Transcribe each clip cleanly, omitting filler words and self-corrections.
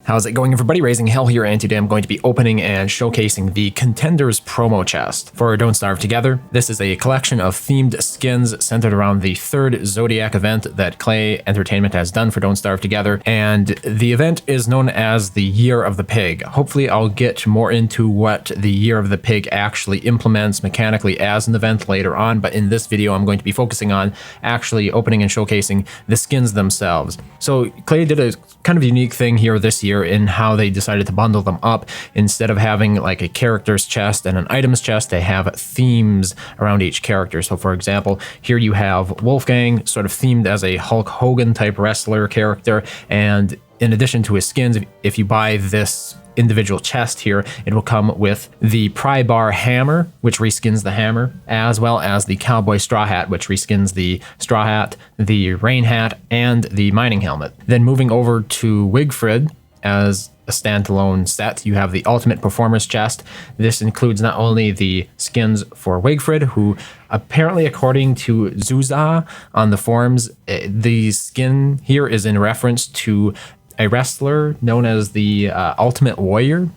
How's it going, everybody? RazingHel here, and today I'm going to be opening and showcasing the Contenders Promo Chest for Don't Starve Together. This is a collection of themed skins centered around the third Zodiac event that Clay Entertainment has done for Don't Starve Together, and the event is known as the Year of the Pig. Hopefully I'll get more into what the Year of the Pig actually implements mechanically as an event later on, but in this video I'm going to be focusing on actually opening and showcasing the skins themselves. So Clay did a kind of unique thing here this year in how they decided to bundle them up. Instead of having like a character's chest and an items chest, they have themes around each character. So for example, here you have Wolfgang, sort of themed as a Hulk Hogan type wrestler character, and in addition to his skins, if you buy this individual chest here, it will come with the Pry Bar Hammer, which reskins the hammer, as well as the Cowboy Straw Hat, which reskins the straw hat, the rain hat, and the mining helmet. Then moving over to Wig Fred, as a standalone set, you have the Ultimate Performers chest. This includes not only the skins for Wig Fred, who apparently, according to Zuzah on the forums, the skin here is in reference to a wrestler known as the Ultimate Warrior.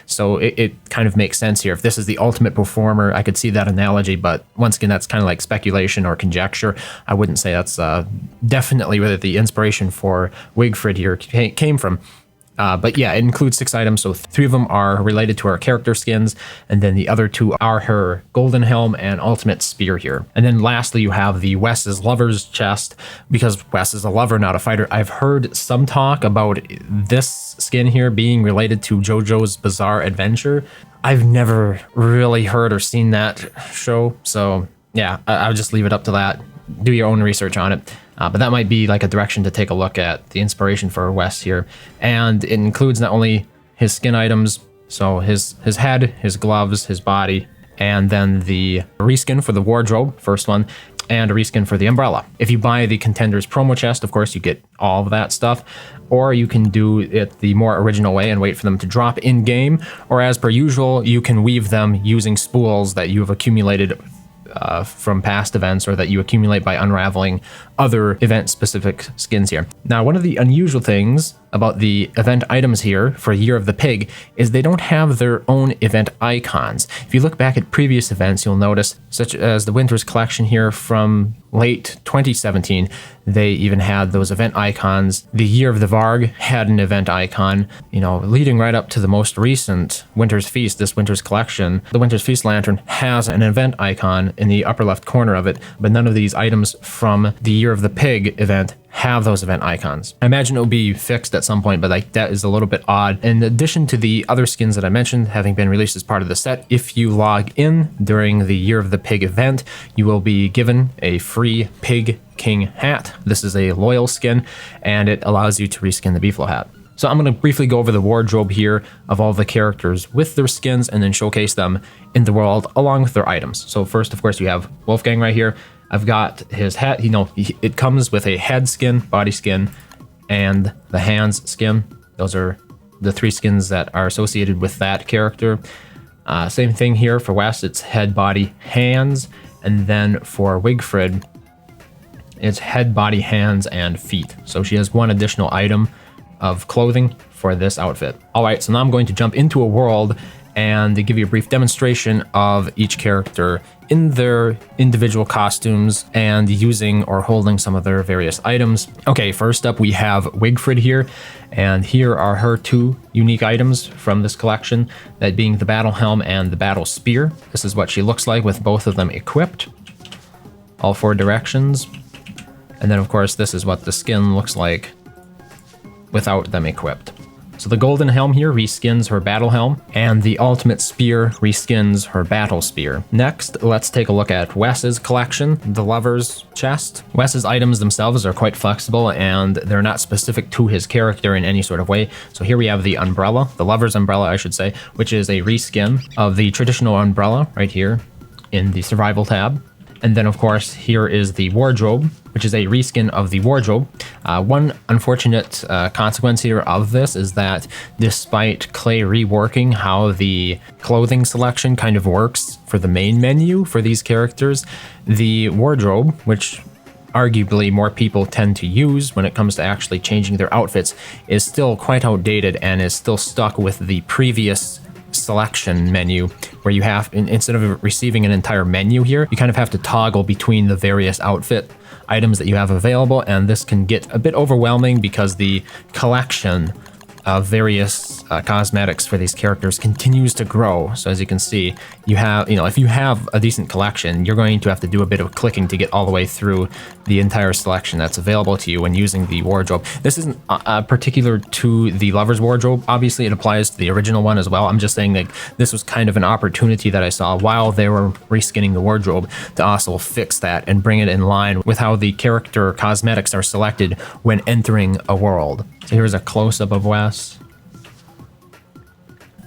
So it kind of makes sense here. If this is the Ultimate Performer, I could see that analogy, but once again, that's kind of like speculation or conjecture. I wouldn't say that's definitely where the inspiration for Wig Fred here came from. But yeah, it includes 6 items, so 3 of them are related to our character skins, and then the other 2 are her golden helm and ultimate spear here. And then lastly, you have the Wes's Lovers chest, because Wes is a lover, not a fighter. I've heard some talk about this skin here being related to JoJo's Bizarre Adventure. I've never really heard or seen that show, so yeah, I'll just leave it up to that. Do your own research on it. But that might be like a direction to take a look at the inspiration for Wes here. And it includes not only his skin items, so his head, his gloves, his body, and then the reskin for the wardrobe, first one, and a reskin for the umbrella. If you buy the Contenders Promo Chest, of course, you get all of that stuff, or you can do it the more original way and wait for them to drop in-game, or as per usual, you can weave them using spools that you have accumulated from past events, or that you accumulate by unraveling other event-specific skins here. Now, one of the unusual things about the event items here for Year of the Pig is they don't have their own event icons. If you look back at previous events, you'll notice, such as the Winter's Collection here from late 2017, they even had those event icons. The Year of the Varg had an event icon, you know, leading right up to the most recent Winter's Feast, this Winter's Collection. The Winter's Feast lantern has an event icon in the upper left corner of it, but none of these items from the Year of the Pig event have those event icons. I imagine it'll be fixed at some point, but like that is a little bit odd. In addition to the other skins that I mentioned having been released as part of the set, if you log in during the Year of the Pig event, you will be given a free Pig King hat. This is a loyal skin, and it allows you to reskin the Beefalo hat. So I'm going to briefly go over the wardrobe here of all the characters with their skins and then showcase them in the world along with their items. So first, of course, you have Wolfgang right here. I've got his hat, it comes with a head skin, body skin, and the hands skin. Those are the 3 skins that are associated with that character. Same thing here for Wes, it's head, body, hands, and then for Wig Fred, it's head, body, hands, and feet. So she has 1 additional item of clothing for this outfit. All right, so now I'm going to jump into a world and give you a brief demonstration of each character in their individual costumes and using or holding some of their various items. Okay, first up we have Wig Fred here, and here are her 2 unique items from this collection, that being the battle helm and the battle spear. This is what she looks like with both of them equipped, all 4 directions. And then of course this is what the skin looks like without them equipped. So the golden helm here reskins her battle helm, and the ultimate spear reskins her battle spear. Next, let's take a look at Wes's collection, the Lover's chest. Wes's items themselves are quite flexible, and they're not specific to his character in any sort of way. So here we have the umbrella, the Lover's umbrella, I should say, which is a reskin of the traditional umbrella right here in the survival tab. And then, of course, here is the wardrobe, which is a reskin of the wardrobe. One unfortunate consequence here of this is that despite Clay reworking how the clothing selection kind of works for the main menu for these characters, the wardrobe, which arguably more people tend to use when it comes to actually changing their outfits is still quite outdated and is still stuck with the previous selection menu, where you have, instead of receiving an entire menu here, you kind of have to toggle between the various outfit items that you have available, and this can get a bit overwhelming because the collection of various cosmetics for these characters continues to grow. So as you can see, you have, if you have a decent collection, you're going to have to do a bit of clicking to get all the way through the entire selection that's available to you when using the wardrobe. This isn't particular to the Lover's Wardrobe. Obviously, it applies to the original one as well. I'm just saying that this was kind of an opportunity that I saw while they were reskinning the wardrobe to also fix that and bring it in line with how the character cosmetics are selected when entering a world. So here's a close-up of Wes.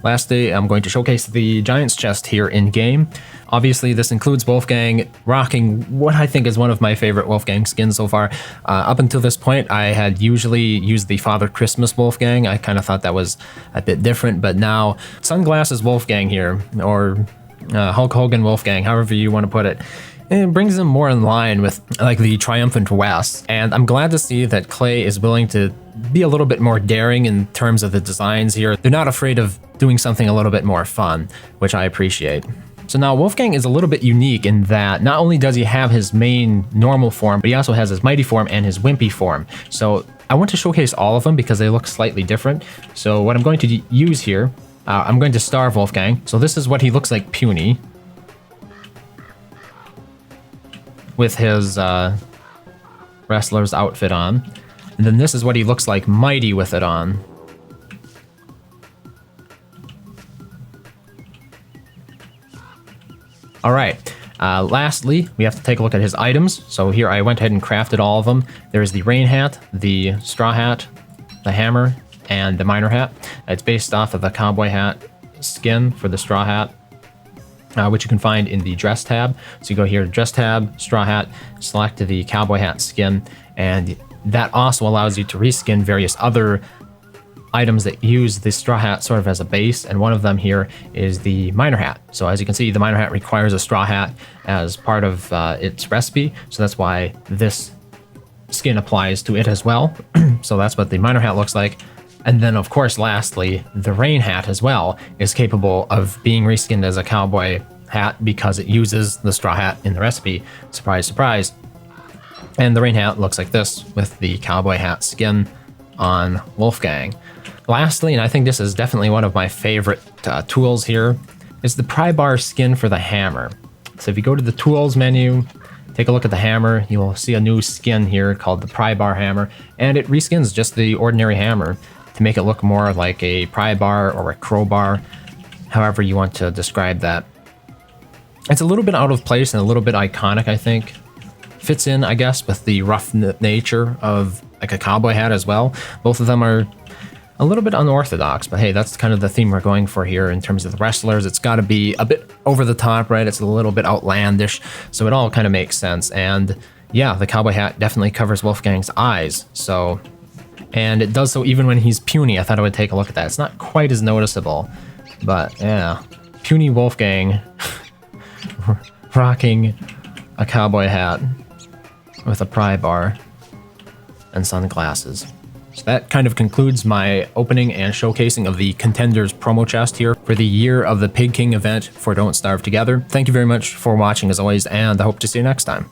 Lastly, I'm going to showcase the Giant's Chest here in-game. Obviously, this includes Wolfgang rocking what I think is one of my favorite Wolfgang skins so far. Up until this point, I had usually used the Father Christmas Wolfgang. I kind of thought that was a bit different, but now Sunglasses Wolfgang here, or Hulk Hogan Wolfgang, however you want to put it. It brings them more in line with like the triumphant West, and I'm glad to see that Clay is willing to be a little bit more daring in terms of the designs here. They're not afraid of doing something a little bit more fun, which I appreciate. So now Wolfgang is a little bit unique in that not only does he have his main normal form, but he also has his mighty form and his wimpy form. So I want to showcase all of them because they look slightly different. So what I'm going to use here, I'm going to starve Wolfgang. So this is what he looks like puny, with his wrestler's outfit on. And then this is what he looks like mighty with it on. All right, lastly, we have to take a look at his items. So here I went ahead and crafted all of them. There's the rain hat, the straw hat, the hammer, and the miner hat. It's based off of the cowboy hat skin for the straw hat, which you can find in the dress tab. So you go here to dress tab, straw hat, select the cowboy hat skin, and that also allows you to reskin various other items that use the straw hat sort of as a base, and one of them here is the miner hat. So as you can see, the miner hat requires a straw hat as part of its recipe, so that's why this skin applies to it as well. So that's what the miner hat looks like. And then, of course, lastly, the rain hat as well is capable of being reskinned as a cowboy hat because it uses the straw hat in the recipe. Surprise, surprise. And the rain hat looks like this with the cowboy hat skin on Wolfgang. Lastly, and I think this is definitely one of my favorite tools here, is the Pry Bar skin for the hammer. So if you go to the tools menu, take a look at the hammer, you will see a new skin here called the Pry Bar Hammer, and it reskins just the ordinary hammer to make it look more like a pry bar or a crowbar, however you want to describe that. It's a little bit out of place and a little bit iconic, I think. Fits in, I guess, with the rough nature of like a cowboy hat as well. Both of them are a little bit unorthodox, but hey, that's kind of the theme we're going for here in terms of the wrestlers. It's got to be a bit over the top, right? It's a little bit outlandish, so it all kind of makes sense. And yeah, the cowboy hat definitely covers Wolfgang's eyes, so, and it does so even when he's puny. I thought I would take a look at that. It's not quite as noticeable, but yeah, puny Wolfgang rocking a cowboy hat with a pry bar and sunglasses. So that kind of concludes my opening and showcasing of the Contenders Promo Chest here for the Year of the Pig King event for Don't Starve Together. Thank you very much for watching as always, and I hope to see you next time.